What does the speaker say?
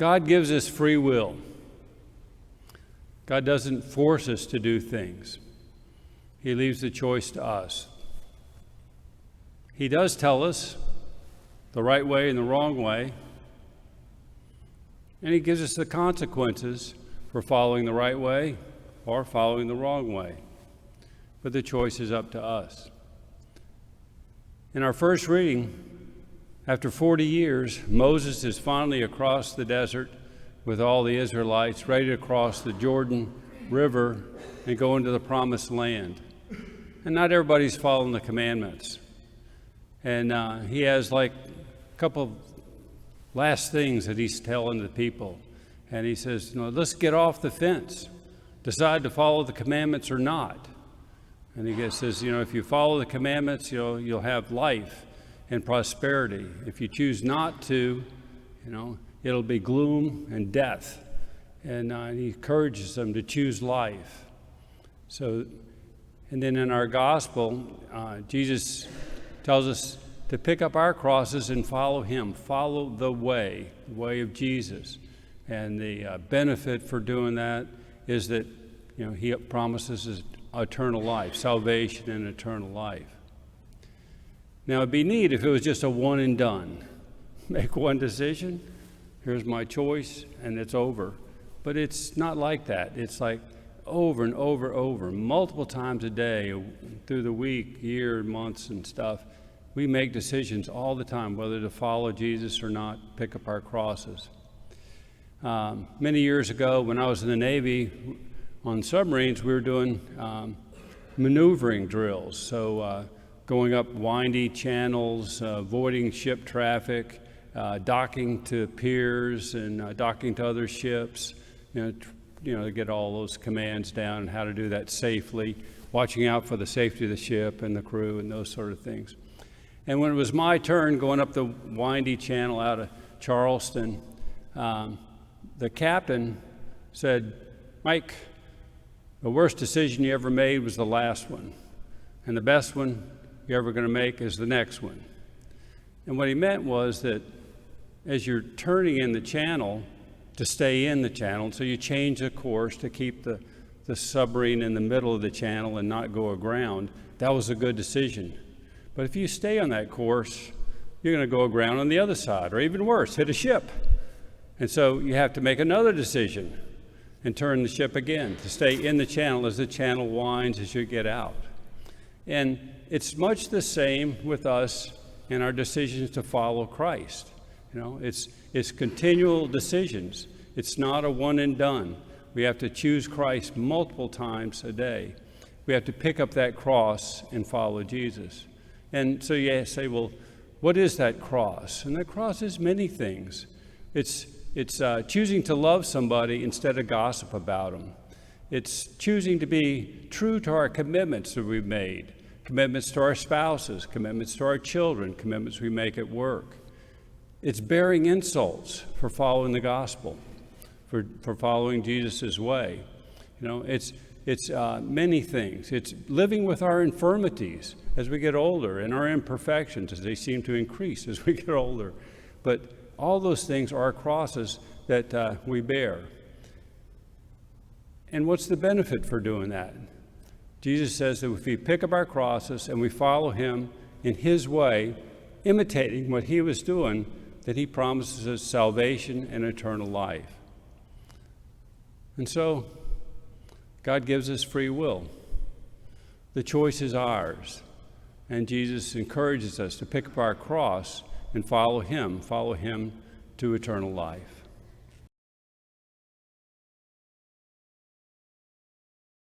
God gives us free will. God doesn't force us to do things. He leaves the choice to us. He does tell us the right way and the wrong way, and he gives us the consequences for following the right way or following the wrong way. But the choice is up to us. In our first reading, after 40 years, Moses is finally across the desert with all the Israelites, ready to cross the Jordan River and go into the promised land. And not everybody's following the commandments. And he has like a couple of last things that he's telling the people. And he says, let's get off the fence. Decide to follow the commandments or not. And he says, if you follow the commandments, you'll have life and prosperity. If you choose not to, it'll be gloom and death. And he encourages them to choose life. So, and then in our gospel, Jesus tells us to pick up our crosses and follow him. Follow the way of Jesus. And the benefit for doing that is that, he promises us eternal life, salvation and eternal life. Now, it'd be neat if it was just a one and done. Make one decision, here's my choice, and it's over. But it's not like that. It's like over and over, multiple times a day, through the week, year, months, and stuff. We make decisions all the time, whether to follow Jesus or not, pick up our crosses. Many years ago, when I was in the Navy, on submarines, we were doing maneuvering drills. So going up windy channels, avoiding ship traffic, docking to piers and docking to other ships, to get all those commands down and how to do that safely, watching out for the safety of the ship and the crew and those sort of things. And when it was my turn going up the windy channel out of Charleston, the captain said, "Mike, the worst decision you ever made was the last one, and the best one you're ever going to make is the next one." And what he meant was that as you're turning in the channel, to stay in the channel, so you change the course to keep the submarine in the middle of the channel and not go aground, that was a good decision. But if you stay on that course, you're going to go aground on the other side, or even worse, hit a ship. And so you have to make another decision and turn the ship again to stay in the channel as the channel winds as you get out. And it's much the same with us in our decisions to follow Christ. It's continual decisions. It's not a one and done. We have to choose Christ multiple times a day. We have to pick up that cross and follow Jesus. And so you say, well, what is that cross? And that cross is many things. It's choosing to love somebody instead of gossip about them. It's choosing to be true to our commitments that we've made, commitments to our spouses, commitments to our children, commitments we make at work. It's bearing insults for following the gospel, for following Jesus' way. It's many things. It's living with our infirmities as we get older and our imperfections as they seem to increase as we get older. But all those things are crosses that we bear. And what's the benefit for doing that? Jesus says that if we pick up our crosses and we follow him in his way, imitating what he was doing, that he promises us salvation and eternal life. And so, God gives us free will. The choice is ours. And Jesus encourages us to pick up our cross and follow him to eternal life.